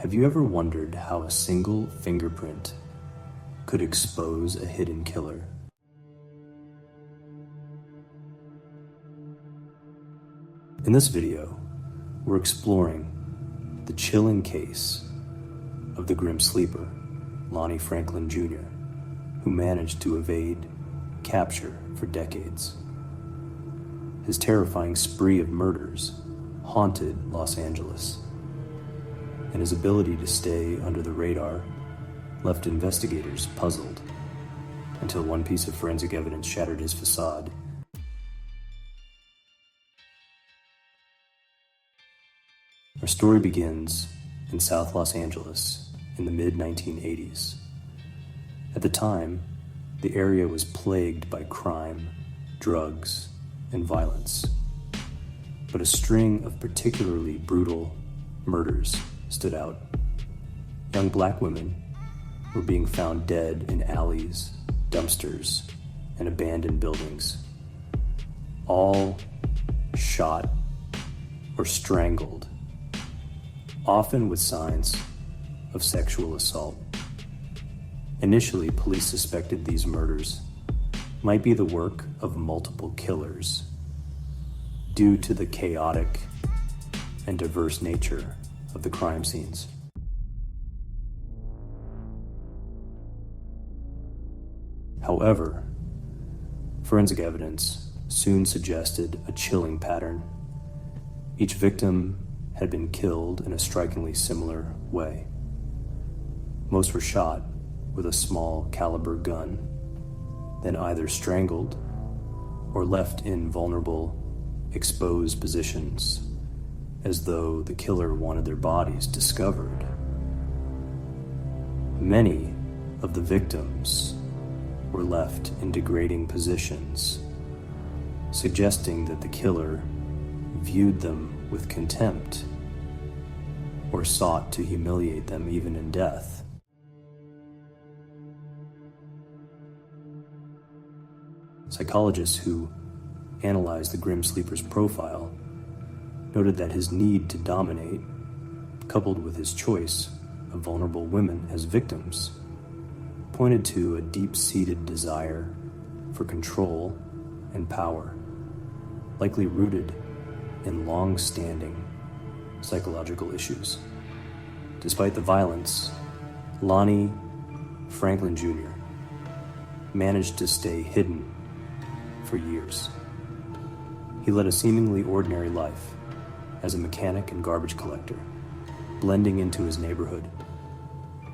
Have you ever wondered how a single fingerprint could expose a hidden killer? In this video, we're exploring the chilling case of the grim sleeper, Lonnie Franklin Jr., who managed to evade capture for decades. His terrifying spree of murders haunted Los Angeles, and his ability to stay under the radar left investigators puzzled until one piece of forensic evidence shattered his facade. Our story begins in South Los Angeles in the mid-1980s. At the time, the area was plagued by crime, drugs, and violence. But a string of particularly brutal murders stood out. Young black women were being found dead in alleys, dumpsters, and abandoned buildings, all shot or strangled, often with signs of sexual assault. Initially, police suspected these murders might be the work of multiple killers due to the chaotic and diverse nature of the crime scenes. However, forensic evidence soon suggested a chilling pattern. Each victim had been killed in a strikingly similar way. Most were shot with a small caliber gun, then either strangled or left in vulnerable, exposed positions, as though the killer wanted their bodies discovered. Many of the victims were left in degrading positions, suggesting that the killer viewed them with contempt or sought to humiliate them even in death. Psychologists who analyzed the grim sleeper's profile noted that his need to dominate, coupled with his choice of vulnerable women as victims, pointed to a deep-seated desire for control and power, likely rooted in long-standing psychological issues. Despite the violence, Lonnie Franklin Jr. managed to stay hidden for years. He led a seemingly ordinary life as a mechanic and garbage collector, blending into his neighborhood.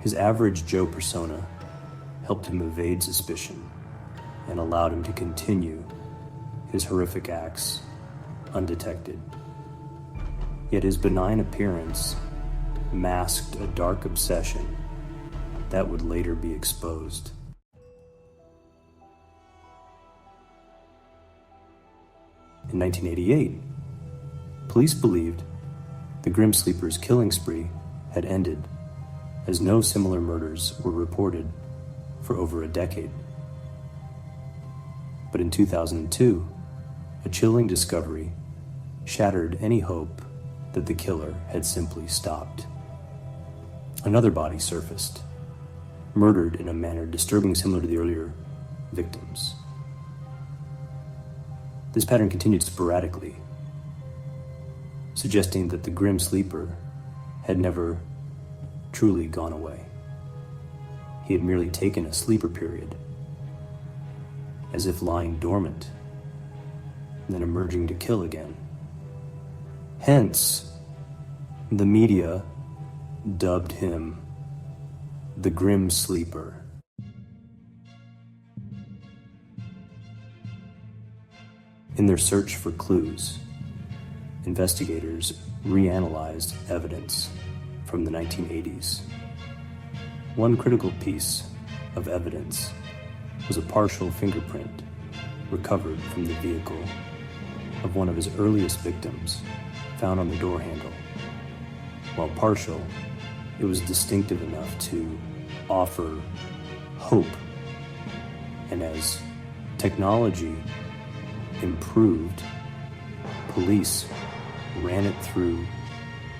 His average Joe persona helped him evade suspicion and allowed him to continue his horrific acts undetected. Yet his benign appearance masked a dark obsession that would later be exposed. In 1988, police believed the grim sleeper's killing spree had ended, as no similar murders were reported for over a decade. But in 2002, a chilling discovery shattered any hope that the killer had simply stopped. Another body surfaced, murdered in a manner disturbingly similar to the earlier victims. This pattern continued sporadically, suggesting that the grim sleeper had never truly gone away. He had merely taken a sleeper period, as if lying dormant, and then emerging to kill again. Hence, the media dubbed him the Grim Sleeper. In their search for clues, investigators reanalyzed evidence from the 1980s. One critical piece of evidence was a partial fingerprint recovered from the vehicle of one of his earliest victims, found on the door handle. While partial, it was distinctive enough to offer hope. And as technology improved, police ran it through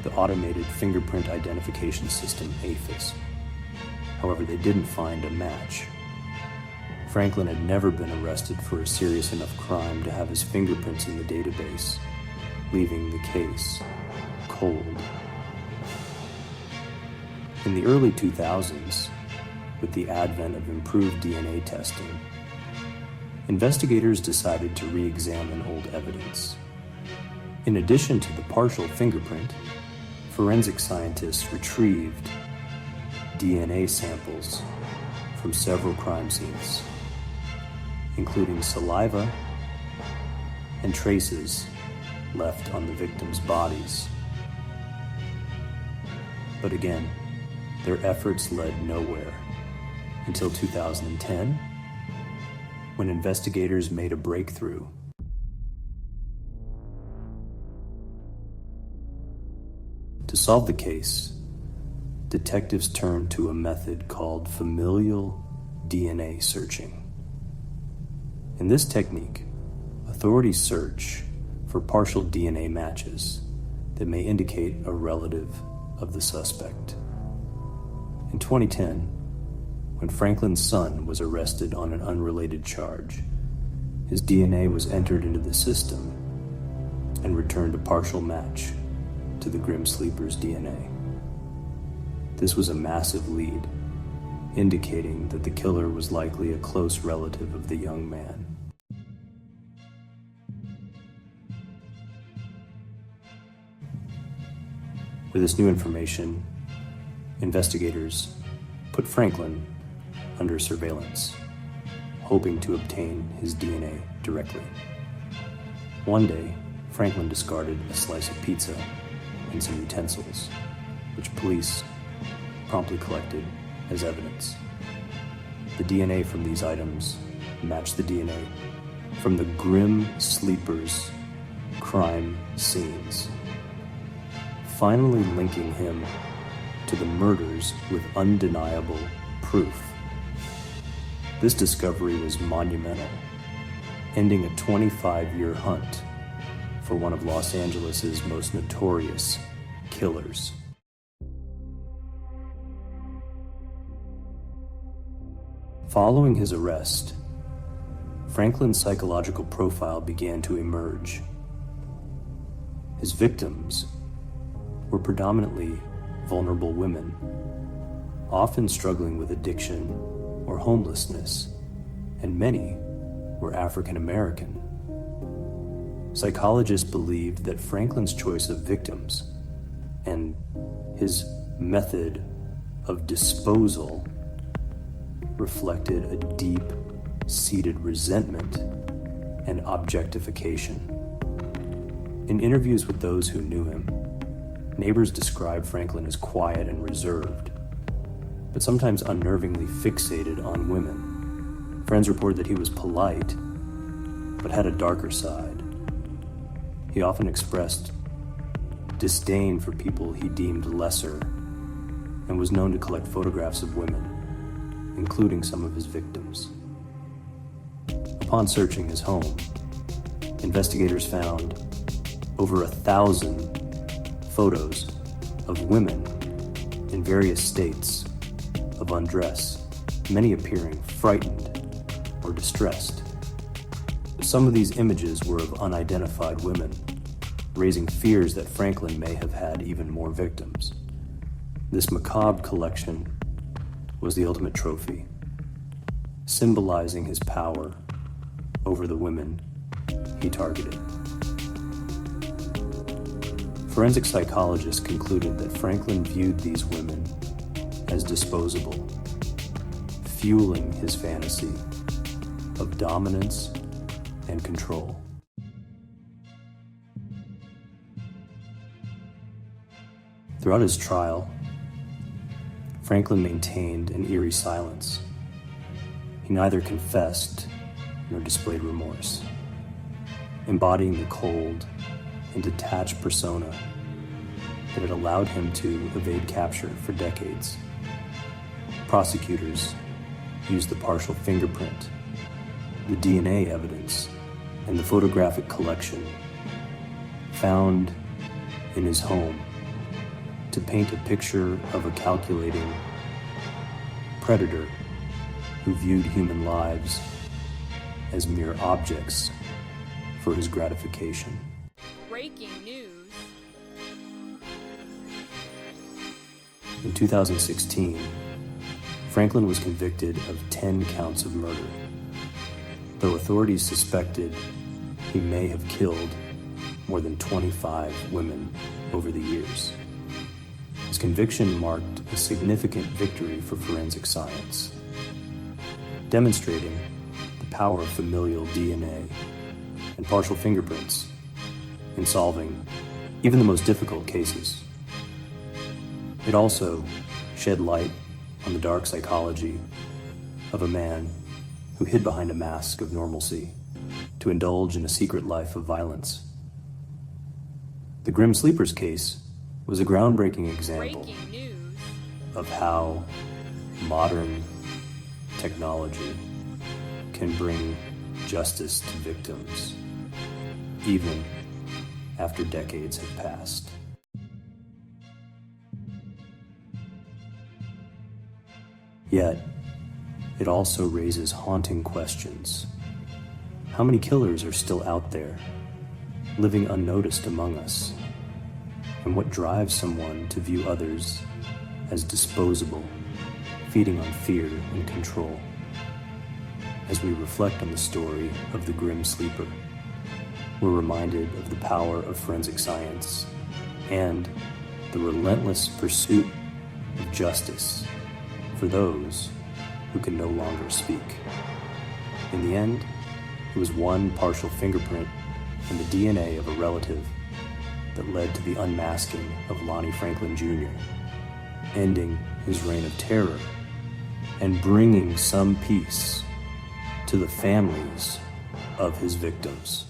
the automated fingerprint identification system AFIS. However, they didn't find a match. Franklin had never been arrested for a serious enough crime to have his fingerprints in the database, leaving the case cold. In the early 2000s, with the advent of improved DNA testing, investigators decided to re-examine old evidence. In addition to the partial fingerprint, forensic scientists retrieved DNA samples from several crime scenes, including saliva and traces left on the victims' bodies. But again, their efforts led nowhere until 2010, when investigators made a breakthrough. To solve the case, detectives turned to a method called familial DNA searching. In this technique, authorities search for partial DNA matches that may indicate a relative of the suspect. In 2010, when Franklin's son was arrested on an unrelated charge, his DNA was entered into the system and returned a partial match to the Grim Sleeper's DNA. This was a massive lead, indicating that the killer was likely a close relative of the young man. With this new information, investigators put Franklin under surveillance, hoping to obtain his DNA directly. One day, Franklin discarded a slice of pizza and some utensils, which police promptly collected as evidence. The DNA from these items matched the DNA from the Grim Sleeper's crime scenes, finally linking him to the murders with undeniable proof. This discovery was monumental, ending a 25-year hunt for one of Los Angeles' most notorious killers. Following his arrest, Franklin's psychological profile began to emerge. His victims were predominantly vulnerable women, often struggling with addiction or homelessness, and many were African American. Psychologists believed that Franklin's choice of victims and his method of disposal reflected a deep-seated resentment and objectification. In interviews with those who knew him, neighbors described Franklin as quiet and reserved, but sometimes unnervingly fixated on women. Friends reported that he was polite, but had a darker side. He often expressed disdain for people he deemed lesser, and was known to collect photographs of women, including some of his victims. Upon searching his home, investigators found over 1,000 photos of women in various states of undress, many appearing frightened or distressed. Some of these images were of unidentified women, raising fears that Franklin may have had even more victims. This macabre collection was the ultimate trophy, symbolizing his power over the women he targeted. Forensic psychologists concluded that Franklin viewed these women as disposable, fueling his fantasy of dominance and control. Throughout his trial, Franklin maintained an eerie silence. He neither confessed nor displayed remorse, embodying the cold and detached persona that had allowed him to evade capture for decades. Prosecutors used the partial fingerprint, the DNA evidence, and the photographic collection found in his home to paint a picture of a calculating predator who viewed human lives as mere objects for his gratification. Breaking news. In 2016, Franklin was convicted of 10 counts of murder, though authorities suspected he may have killed more than 25 women over the years. His conviction marked a significant victory for forensic science, demonstrating the power of familial DNA and partial fingerprints in solving even the most difficult cases. It also shed light on the dark psychology of a man who hid behind a mask of normalcy to indulge in a secret life of violence. The Grim Sleepers case was a groundbreaking example of how modern technology can bring justice to victims, even after decades have passed. Yet, it also raises haunting questions. How many killers are still out there, living unnoticed among us? And what drives someone to view others as disposable, feeding on fear and control? As we reflect on the story of the Grim Sleeper, we're reminded of the power of forensic science and the relentless pursuit of justice for those who can no longer speak. In the end, it was one partial fingerprint in the DNA of a relative that led to the unmasking of Lonnie Franklin Jr., ending his reign of terror and bringing some peace to the families of his victims.